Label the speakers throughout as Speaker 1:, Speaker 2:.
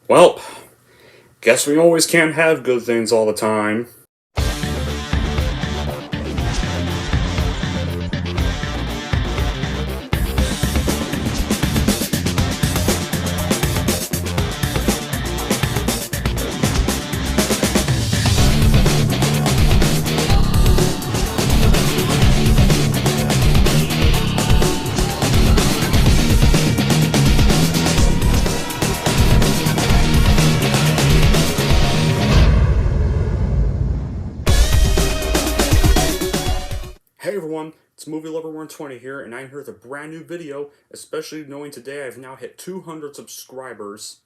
Speaker 1: Well, guess we always can't have good things all the time. Hey everyone, it's Movie Lover 120 here, and I'm here with a brand new video, especially knowing today I've now hit 200 subscribers.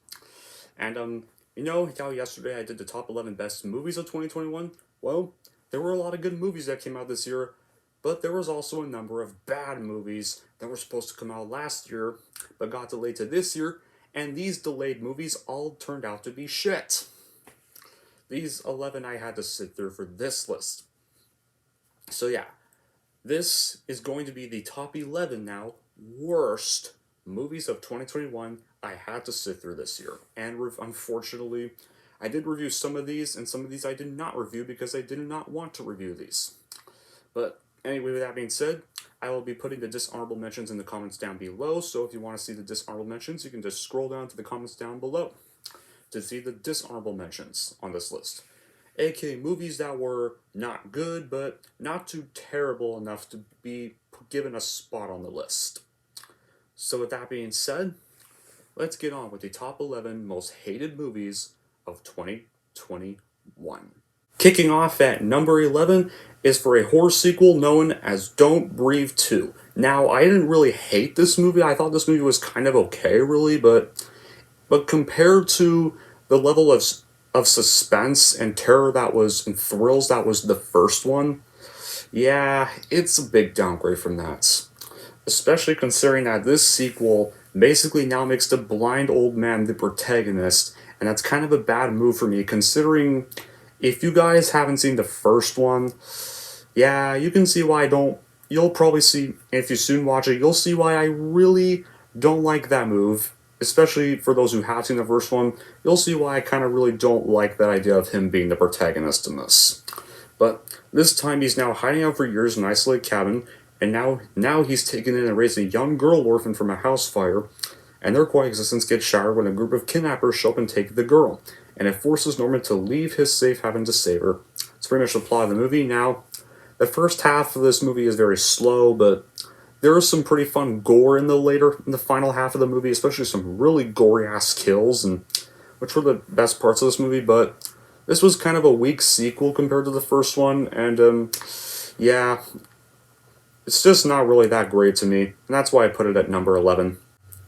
Speaker 1: And, how yesterday I did the top 11 best movies of 2021? Well, there were a lot of good movies that came out this year, but there was also a number of bad movies that were supposed to come out last year, but got delayed to this year, and these delayed movies all turned out to be shit. These 11 I had to sit through for this list. So yeah, this is going to be the top 11 now worst movies of 2021 I had to sit through this year. And unfortunately, I did review some of these, and some of these I did not review because I did not want to review these. But anyway, with that being said, I will be putting the dishonorable mentions in the comments down below, so if you want to see the dishonorable mentions, you can just scroll down to the comments down below to see the dishonorable mentions on this list. aka movies that were not good, but not too terrible enough to be given a spot on the list. So with that being said, let's get on with the top 11 most hated movies of 2021. Kicking off at number 11 is for a horror sequel known as Don't Breathe 2. Now, I didn't really hate this movie. I thought this movie was kind of okay, really, but compared to the level of suspense and terror and thrills that was the first one, yeah, it's a big downgrade from that. Especially considering that this sequel basically now makes the blind old man the protagonist, and that's kind of a bad move for me considering if you guys haven't seen the first one, yeah, you can see why I don't. You'll probably see, if you soon watch it, you'll see why I really don't like that move. Especially for those who have seen the first one, you'll see why I kind of really don't like that idea of him being the protagonist in this. But this time he's now hiding out for years in an isolated cabin, and now he's taken in and raised a young girl orphan from a house fire, and their coexistence gets shattered when a group of kidnappers show up and take the girl, and it forces Norman to leave his safe haven to save her. It's pretty much the plot of the movie. Now, the first half of this movie is very slow, but there is some pretty fun gore in the final half of the movie, especially some really gory ass kills, and which were the best parts of this movie. But this was kind of a weak sequel compared to the first one, and yeah, it's just not really that great to me, and that's why I put it at number 11.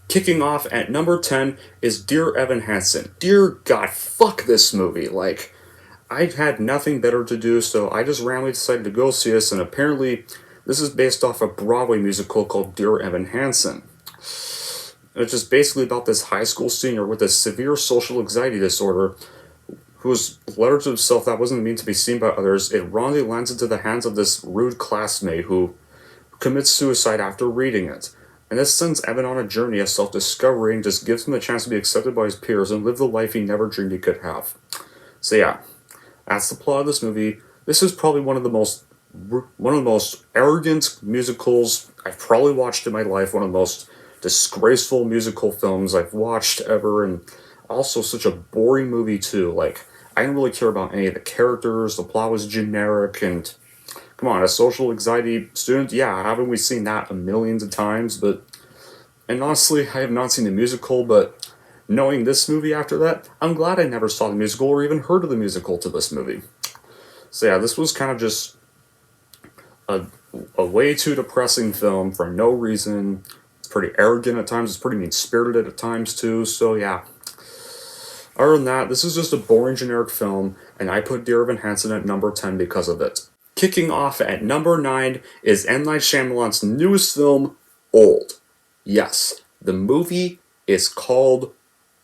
Speaker 1: Kicking off at number 10 is Dear Evan Hansen. Dear God, fuck this movie. Like, I had nothing better to do, so I just randomly decided to go see this, and apparently this is based off a Broadway musical called Dear Evan Hansen. It's just basically about this high school senior with a severe social anxiety disorder whose letter to himself that wasn't meant to be seen by others, it wrongly lands into the hands of this rude classmate who commits suicide after reading it. And this sends Evan on a journey of self-discovery and just gives him the chance to be accepted by his peers and live the life he never dreamed he could have. So yeah, that's the plot of this movie. This is probably one of the most arrogant musicals I've probably watched in my life, one of the most disgraceful musical films I've watched ever, and also such a boring movie too. Like, I didn't really care about any of the characters, the plot was generic, and come on, a social anxiety student, yeah, haven't we seen that a millions of times? And honestly, I have not seen the musical, but knowing this movie after that, I'm glad I never saw the musical or even heard of the musical to this movie. So yeah, this was kind of just a way too depressing film for no reason. It's pretty arrogant at times. It's pretty mean-spirited at times too. So yeah. Other than that, this is just a boring generic film, and I put Dear Evan Hansen at number 10 because of it. Kicking off at number 9 is M. Night Shyamalan's newest film, Old. Yes, the movie is called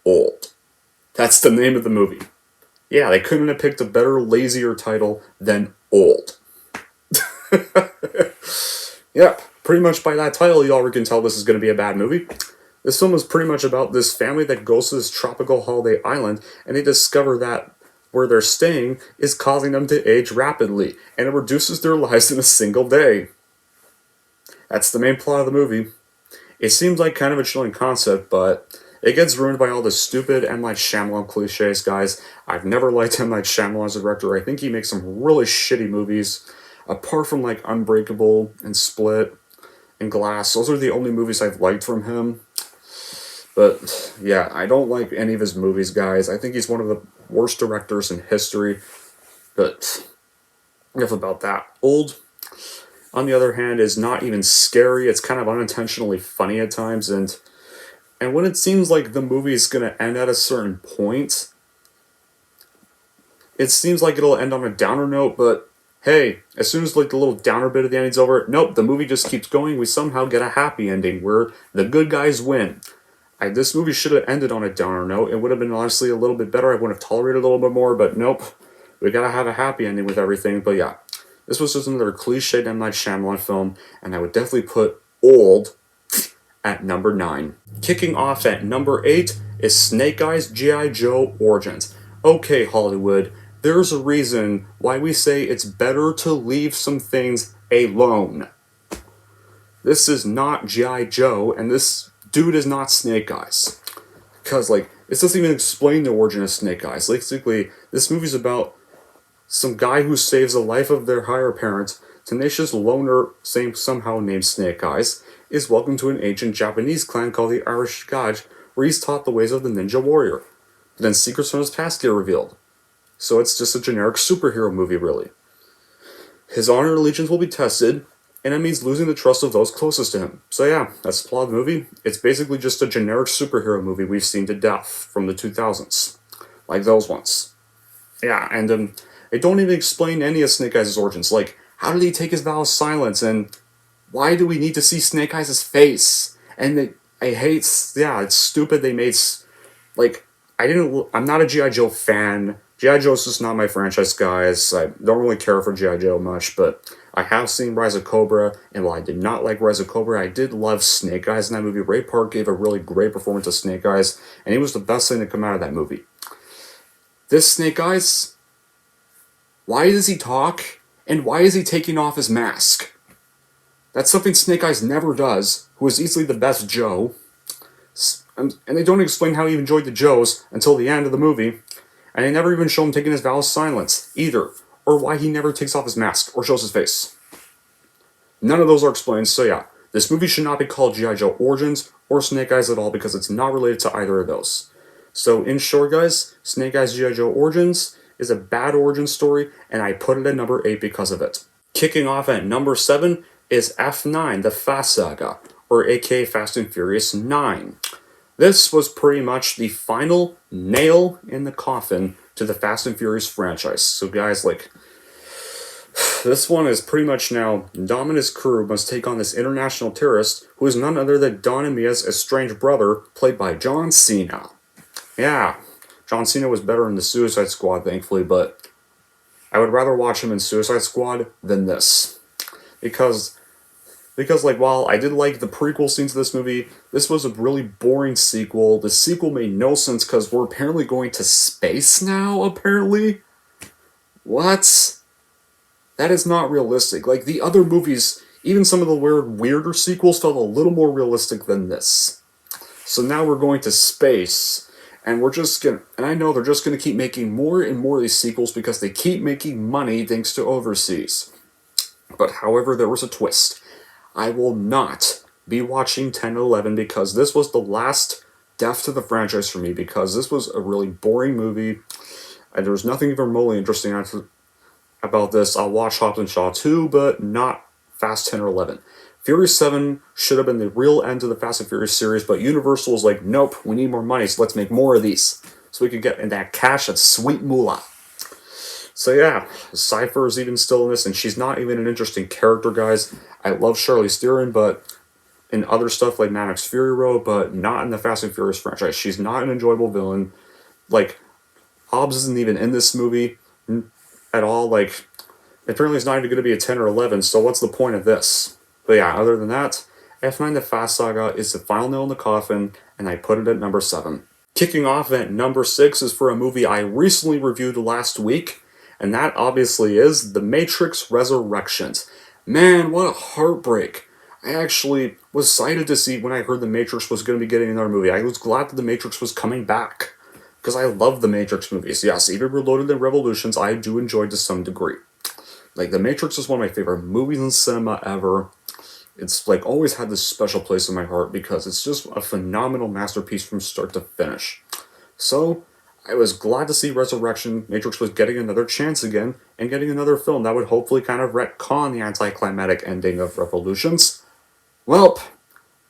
Speaker 1: Old. That's the name of the movie. Yeah, they couldn't have picked a better, lazier title than Old. Yeah, pretty much by that title, you already can tell this is going to be a bad movie. This film is pretty much about this family that goes to this tropical holiday island, and they discover that where they're staying is causing them to age rapidly, and it reduces their lives in a single day. That's the main plot of the movie. It seems like kind of a chilling concept, but it gets ruined by all the stupid M. Night Shyamalan cliches, guys. I've never liked M. Night Shyamalan as a director. I think he makes some really shitty movies. Apart from like Unbreakable and Split and Glass, those are the only movies I've liked from him. But yeah, I don't like any of his movies, guys. I think he's one of the worst directors in history. But enough about that. Old, on the other hand, is not even scary. It's kind of unintentionally funny at times, and when it seems like the movie is going to end at a certain point, it seems like it'll end on a downer note, but hey, as soon as like the little downer bit of the ending's over, nope, the movie just keeps going. We somehow get a happy ending where the good guys win. This movie should have ended on a downer note. It would have been honestly a little bit better. I would have tolerated a little bit more, but nope. We gotta have a happy ending with everything. But yeah, this was just another cliched M. Night Shyamalan film, and I would definitely put Old at number 9. Kicking off at number 8 is Snake Eyes G.I. Joe Origins. Okay, Hollywood, there's a reason why we say it's better to leave some things alone. This is not G.I. Joe, and this dude is not Snake Eyes. Because, like, this doesn't even explain the origin of Snake Eyes. Basically, this movie's about some guy who saves the life of their higher parent, tenacious loner, somehow named Snake Eyes, is welcomed to an ancient Japanese clan called the Irish God, where he's taught the ways of the ninja warrior. But then secrets from his past get revealed. So it's just a generic superhero movie, really. His honor and allegiance will be tested, and it means losing the trust of those closest to him. So yeah, that's the plot of the movie. It's basically just a generic superhero movie we've seen to death from the 2000s. Like those ones. Yeah, and they don't even explain any of Snake Eyes' origins. Like, how did he take his vow of silence, and why do we need to see Snake Eyes' face? And it's stupid they made, like, I'm not a G.I. Joe fan. G.I. Joe's just not my franchise, guys. I don't really care for G.I. Joe much, but I have seen Rise of Cobra, and while I did not like Rise of Cobra, I did love Snake Eyes in that movie. Ray Park gave a really great performance of Snake Eyes, and he was the best thing to come out of that movie. This Snake Eyes, why does he talk, and why is he taking off his mask? That's something Snake Eyes never does, who is easily the best Joe. And they don't explain how he enjoyed the Joes until the end of the movie, and they never even show him taking his vow of silence, either, or why he never takes off his mask or shows his face. None of those are explained, so yeah, this movie should not be called G.I. Joe Origins or Snake Eyes at all because it's not related to either of those. So in short, guys, Snake Eyes G.I. Joe Origins is a bad origin story, and I put it at number 8 because of it. Kicking off at number 7 is F9, the Fast Saga, or aka Fast and Furious 9. This was pretty much the final nail in the coffin to the Fast and Furious franchise. So guys, like, this one is pretty much now Dom and his crew must take on this international terrorist who is none other than Don and Mia's estranged brother, played by John Cena. Yeah, John Cena was better in the Suicide Squad, thankfully, but I would rather watch him in Suicide Squad than this. Because like, while I did like the prequel scenes of this movie, this was a really boring sequel. The sequel made no sense because we're apparently going to space now, apparently? What? That is not realistic. Like, the other movies, even some of the weirder sequels felt a little more realistic than this. So now we're going to space, and I know they're just gonna keep making more and more of these sequels because they keep making money thanks to overseas. But however, there was a twist. I will not be watching 10 and 11 because this was the last death to the franchise for me because this was a really boring movie and there was nothing even remotely interesting about this. I'll watch Hobbs and Shaw 2, but not Fast 10 or 11. Furious 7 should have been the real end of the Fast and Furious series, but Universal was like, nope, we need more money, so let's make more of these. So we could get in that cash, that sweet moolah. So yeah, Cypher is even still in this, and she's not even an interesting character, guys. I love Charlize Theron, but in other stuff like Mad Max Fury Road, but not in the Fast and Furious franchise. She's not an enjoyable villain. Like, Hobbs isn't even in this movie at all. Like, apparently it's not even going to be a 10 or 11, so what's the point of this? But yeah, other than that, I find the Fast Saga is the final nail in the coffin, and I put it at number 7. Kicking off at number 6 is for a movie I recently reviewed last week, and that obviously is The Matrix Resurrections. Man, what a heartbreak. I actually was excited to see when I heard The Matrix was going to be getting another movie. I was glad that The Matrix was coming back, because I love The Matrix movies. Yes, even Reloaded and Revolutions, I do enjoy to some degree. Like, The Matrix is one of my favorite movies in cinema ever. It's like always had this special place in my heart because it's just a phenomenal masterpiece from start to finish. So, I was glad to see Matrix was getting another chance again, and getting another film that would hopefully kind of retcon the anticlimactic ending of Revolutions. Well,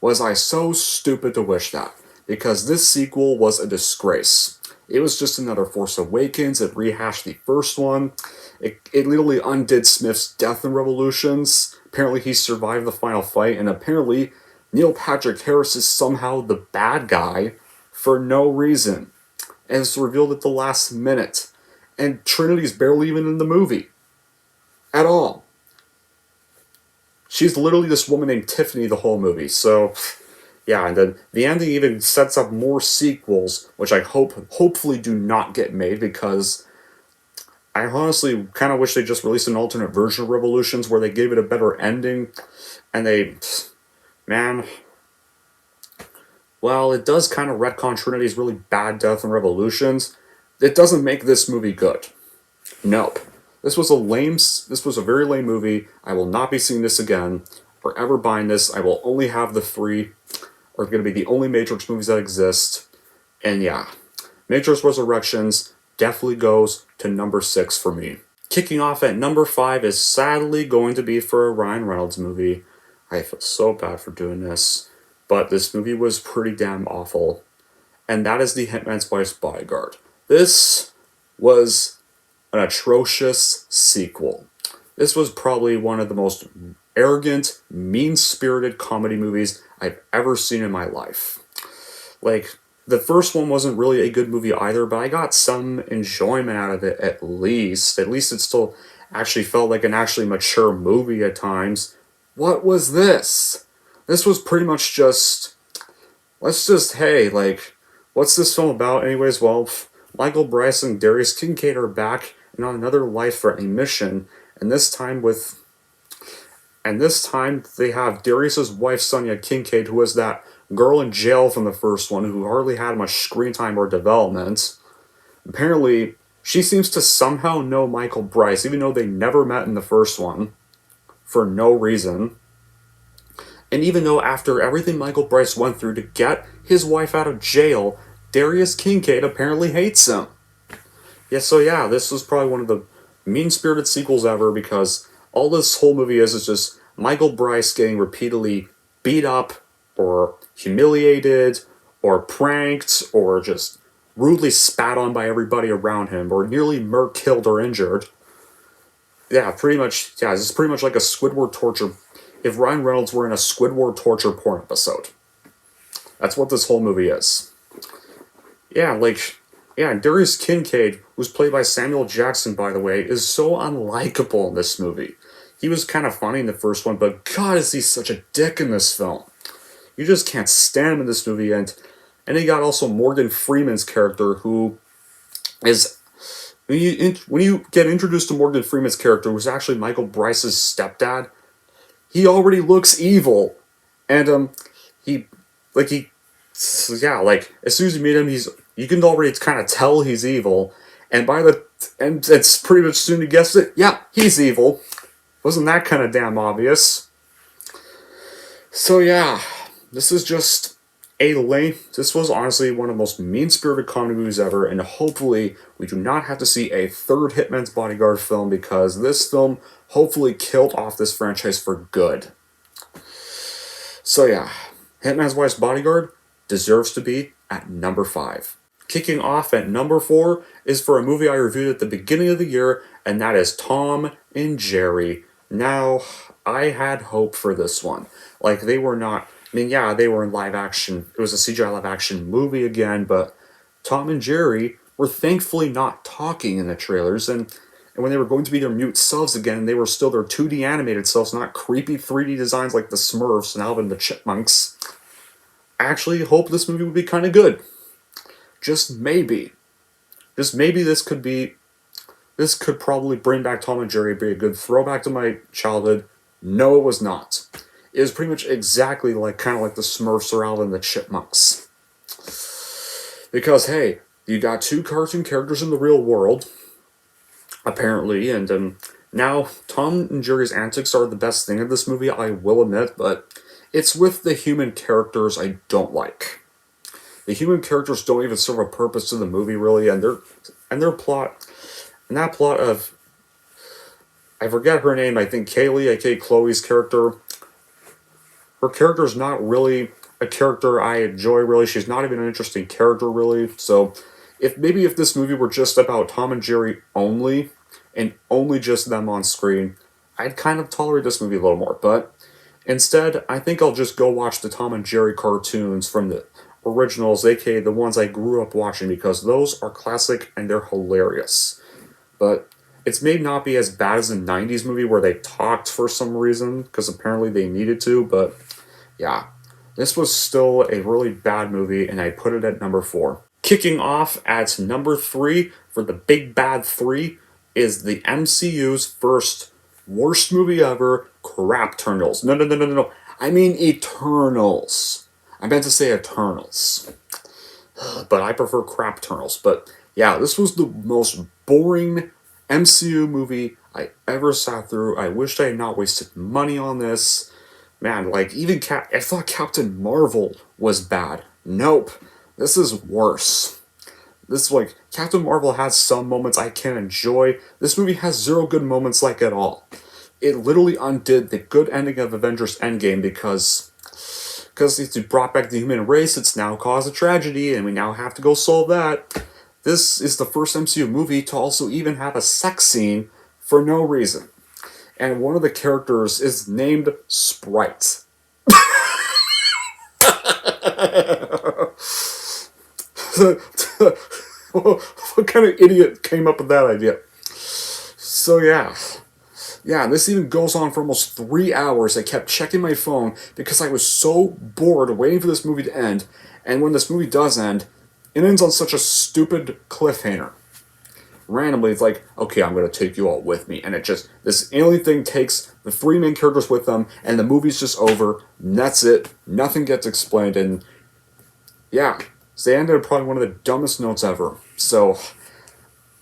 Speaker 1: was I so stupid to wish that, because this sequel was a disgrace. It was just another Force Awakens. It rehashed the first one. It literally undid Smith's death in Revolutions. Apparently he survived the final fight, and apparently Neil Patrick Harris is somehow the bad guy for no reason. And it's revealed at the last minute. And Trinity's barely even in the movie. At all. She's literally this woman named Tiffany the whole movie, so... Yeah, and then the ending even sets up more sequels, which I hopefully do not get made, because I honestly kind of wish they just released an alternate version of Revolutions where they gave it a better ending, and man, well, it does kind of retcon Trinity's really bad death in Revolutions. It doesn't make this movie good. Nope. This was a very lame movie. I will not be seeing this again, or ever buying this. I will only have the 3, are going to be the only Matrix movies that exist. And yeah, Matrix Resurrections definitely goes to number 6 for me. Kicking off at number 5 is sadly going to be for a Ryan Reynolds movie. I feel so bad for doing this, but this movie was pretty damn awful. And that is The Hitman's Wife's Bodyguard. This was an atrocious sequel. This was probably one of the most arrogant, mean-spirited comedy movies I've ever seen in my life. Like, the first one wasn't really a good movie either, but I got some enjoyment out of it at least. At least it still actually felt like an actually mature movie at times. What was this? This was pretty much just... hey, like, what's this film about anyways? Well, Michael Bryce and Darius Kincaid are back and on another life-threatening mission, and this time they have Darius's wife, Sonia Kincaid, who was that girl in jail from the first one, who hardly had much screen time or development. Apparently, she seems to somehow know Michael Bryce, even though they never met in the first one, for no reason. And even though after everything Michael Bryce went through to get his wife out of jail, Darius Kincaid apparently hates him. Yeah, this was probably one of the mean-spirited sequels ever, because all this whole movie is just Michael Bryce getting repeatedly beat up, or humiliated, or pranked, or just rudely spat on by everybody around him, or nearly killed or injured. Yeah, this is pretty much like a Squidward torture. If Ryan Reynolds were in a Squidward torture porn episode. That's what this whole movie is. Darius Kincaid, who's played by Samuel Jackson, by the way, is so unlikable in this movie. He was kind of funny in the first one, but God, is he such a dick in this film. You just can't stand him in this movie, and you got also Morgan Freeman's character, who is... When you get introduced to Morgan Freeman's character, who's actually Michael Bryce's stepdad, he already looks evil. And, as soon as you meet him, you can already kind of tell he's evil. And it's pretty much soon you guess it, yeah, he's evil. Wasn't that kind of damn obvious? So yeah, this is just this was honestly one of the most mean-spirited comedy movies ever, and hopefully we do not have to see a third Hitman's Bodyguard film, because this film hopefully killed off this franchise for good. So yeah, Hitman's Wife's Bodyguard deserves to be at number 5. Kicking off at number 4 is for a movie I reviewed at the beginning of the year, and that is Tom and Jerry. Now, I had hope for this one. Like, they were in live action. It was a CGI live action movie again, but Tom and Jerry were thankfully not talking in the trailers, and and when they were going to be their mute selves again, they were still their 2D animated selves, not creepy 3D designs like the Smurfs and Alvin and the Chipmunks. I actually hope this movie would be kind of good. Just maybe. Just maybe this could probably bring back Tom and Jerry, be a good throwback to my childhood. No, it was not. It was pretty much exactly kind of like the Smurfs or Alvin and the Chipmunks. Because, hey, you got two cartoon characters in the real world, apparently, and now Tom and Jerry's antics are the best thing in this movie, I will admit, but it's with the human characters I don't like. The human characters don't even serve a purpose to the movie, really, and their plot, and that plot of, I forget her name, I think Kaylee, aka Chloe's character. Her character's not really a character I enjoy, really. She's not even an interesting character, really. So, if this movie were just about Tom and Jerry only, and only just them on screen, I'd kind of tolerate this movie a little more. But instead, I think I'll just go watch the Tom and Jerry cartoons from the originals, aka the ones I grew up watching, because those are classic and they're hilarious. But it's may not be as bad as the 90s movie where they talked for some reason, because apparently they needed to, but yeah. This was still a really bad movie, and I put it at number 4. Kicking off at number 3 for the Big Bad 3 is the MCU's first worst movie ever, Crap Eternals. No. I mean Eternals. I meant to say Eternals. But I prefer Crap Eternals. But yeah, this was the most boring MCU movie I ever sat through. I wished I had not wasted money on this. Man, even I thought Captain Marvel was bad. Nope. This is worse. This Captain Marvel has some moments I can enjoy. This movie has zero good moments at all. It literally undid the good ending of Avengers Endgame because it brought back the human race. It's now caused a tragedy, and we now have to go solve that. This is the first MCU movie to also even have a sex scene for no reason. And one of the characters is named Sprite. What kind of idiot came up with that idea? So yeah, this even goes on for almost 3 hours. I kept checking my phone because I was so bored waiting for this movie to end. And when this movie does end, it ends on such a stupid cliffhanger. Randomly, it's okay, I'm going to take you all with me. And this alien thing takes the 3 main characters with them, and the movie's just over, and that's it. Nothing gets explained, and yeah. So they ended probably one of the dumbest notes ever. So,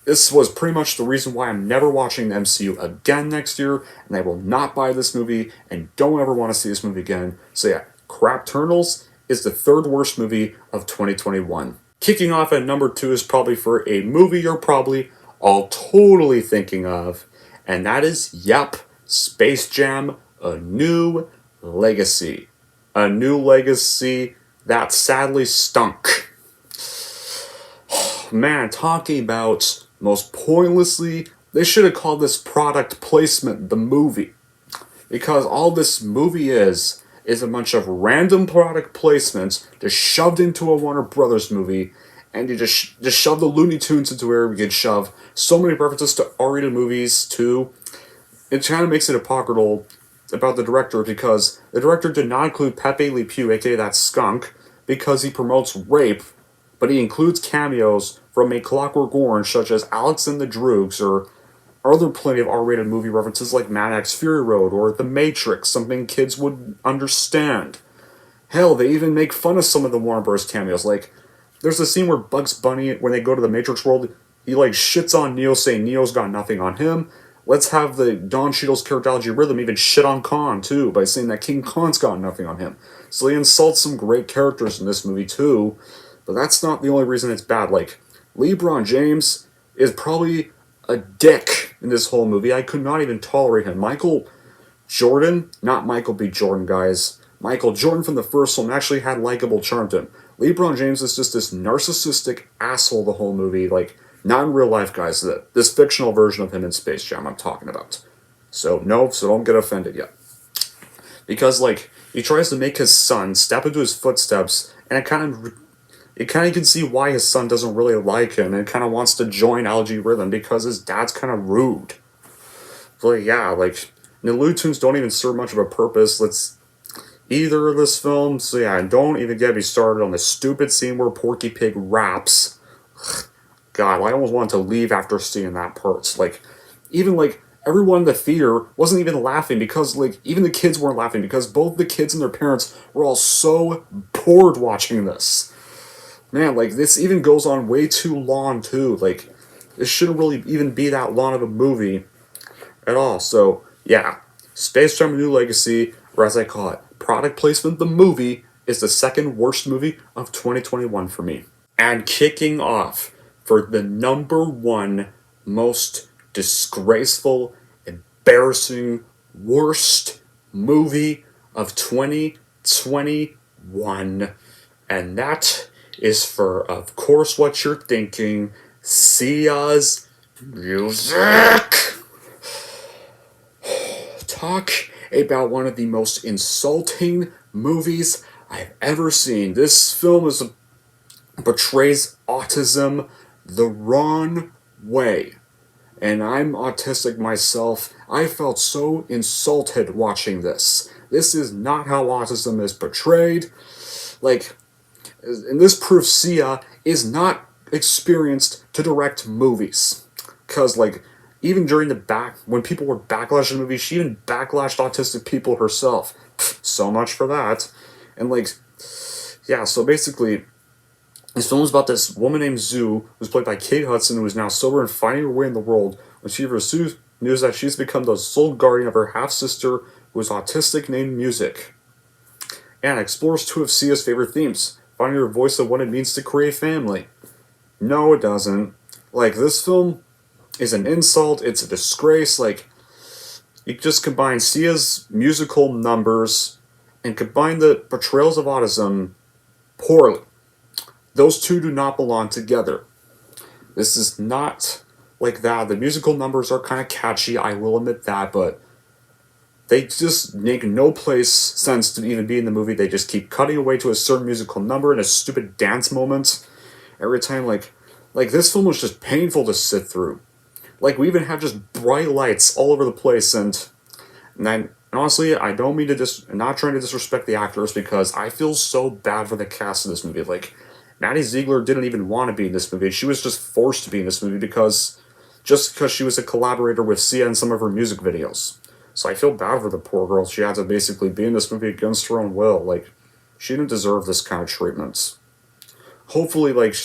Speaker 1: this was pretty much the reason why I'm never watching the MCU again next year, and I will not buy this movie, and don't ever want to see this movie again. So yeah, Crap Eternals is the 3rd worst movie of 2021. Kicking off at number 2 is probably for a movie you're probably all totally thinking of, and that is, Space Jam: A New Legacy. A new legacy that sadly stunk. Man, talking about most pointlessly, they should have called this product placement the movie. Because all this movie is a bunch of random product placements just shoved into a Warner Brothers movie, and you just shove the Looney Tunes into where we could shove so many references to R-rated movies too. It kind of makes it hypocritical about the director, because the director did not include Pepe Le Pew, aka that skunk, because he promotes rape, but he includes cameos from A Clockwork Orange, such as Alex and the Droogs, or other plenty of R-rated movie references like Mad Max Fury Road or The Matrix, something kids would understand. Hell, they even make fun of some of the Warner Bros. Cameos. There's a scene where Bugs Bunny, when they go to the Matrix world, he shits on Neo, saying Neo's got nothing on him. Let's have the Don Cheadle's characterology Rhythm even shit on Khan, too, by saying that King Khan's got nothing on him. So they insult some great characters in this movie, too. But that's not the only reason it's bad. LeBron James is probably a dick in this whole movie. I could not even tolerate him. Michael Jordan, not Michael B. Jordan, guys. Michael Jordan from the first film actually had likable charm to him. LeBron James is just this narcissistic asshole the whole movie. Not in real life, guys. This fictional version of him in Space Jam I'm talking about. So don't get offended yet. Because, he tries to make his son step into his footsteps, and it kind of you kind of can see why his son doesn't really like him and kind of wants to join Algae Rhythm because his dad's kind of rude. But yeah, like, the Looney Tunes don't even serve much of a purpose. Let's either of this film. So yeah, don't even get me started on the stupid scene where Porky Pig raps. God, I almost wanted to leave after seeing that part. Like, even like everyone in the theater wasn't even laughing because like even the kids weren't laughing because both the kids and their parents were all so bored watching this. Man, like this even goes on way too long too. Like, this shouldn't really even be that long of a movie at all. So yeah, Space Jam: A New Legacy, or as I call it, product placement the movie, is the second worst movie of 2021 for me. And kicking off for the number one most disgraceful, embarrassing, worst movie of 2021. And that is for, of course, what you're thinking, Sia's music. Talk about one of the most insulting movies I've ever seen. This film portrays autism the wrong way. And I'm autistic myself. I felt so insulted watching this. This is not how autism is portrayed. Like, and this proves Sia is not experienced to direct movies. Because, like, even during when people were backlashing the movie, she even backlashed autistic people herself. So much for that. And, like, yeah, so basically, this film is about this woman named Zoo, who's played by Kate Hudson, who is now sober and finding her way in the world when she receives news that she's become the sole guardian of her half-sister, who is autistic, named Music. And explores two of Sia's favorite themes, finding her voice of what it means to create family. No, it doesn't. Like, this film is an insult, it's a disgrace. Like, you just combine Sia's musical numbers and combine the portrayals of autism poorly. Those two do not belong together. This is not like that. The musical numbers are kind of catchy, I will admit that, but they just make no place sense to even be in the movie. They just keep cutting away to a certain musical number and a stupid dance moment every time. Like this film was just painful to sit through. Like, we even have just bright lights all over the place, and honestly, I don't mean to not trying to disrespect the actors, because I feel so bad for the cast of this movie. Like, Maddie Ziegler didn't even want to be in this movie. She was just forced to be in this movie because she was a collaborator with Sia in some of her music videos. So I feel bad for the poor girl. She had to basically be in this movie against her own will. Like, she didn't deserve this kind of treatment. Hopefully, like,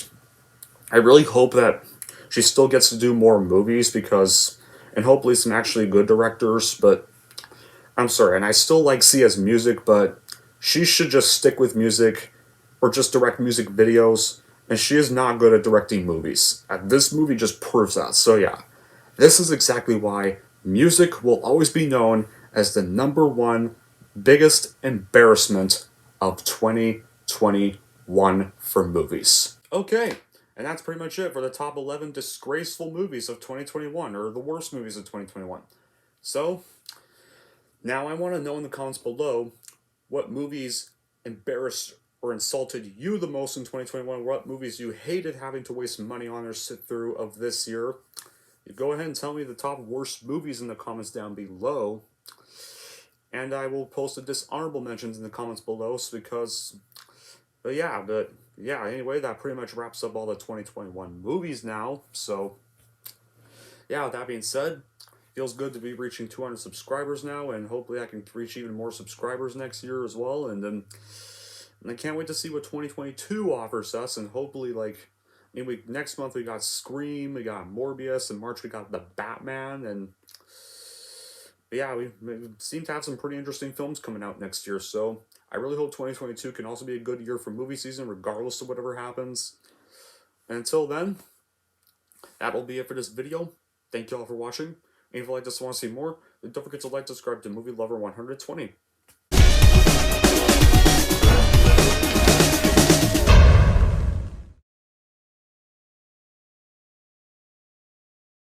Speaker 1: I really hope that she still gets to do more movies and hopefully some actually good directors, but I'm sorry, and I still like Sia's music, but she should just stick with music or just direct music videos, and she is not good at directing movies. And this movie just proves that. So yeah, this is exactly why music will always be known as the number one biggest embarrassment of 2021 for movies. Okay, and that's pretty much it for the top 11 disgraceful movies of 2021, or the worst movies of 2021. So, now I want to know in the comments below what movies embarrassed or insulted you the most in 2021, what movies you hated having to waste money on or sit through of this year. You go ahead and tell me the top worst movies in the comments down below, and I will post the dishonorable mentions in the comments below, but yeah, anyway, that pretty much wraps up all the 2021 movies now. So yeah, with that being said, feels good to be reaching 200 subscribers now, and hopefully I can reach even more subscribers next year as well. And I can't wait to see what 2022 offers us, and hopefully, like, next month we got Scream, we got Morbius, in March we got The Batman, and yeah, we seem to have some pretty interesting films coming out next year, so I really hope 2022 can also be a good year for movie season, regardless of whatever happens. And until then, that'll be it for this video. Thank you all for watching. And if you just want to see more, then don't forget to like, subscribe to Movie Lover 120.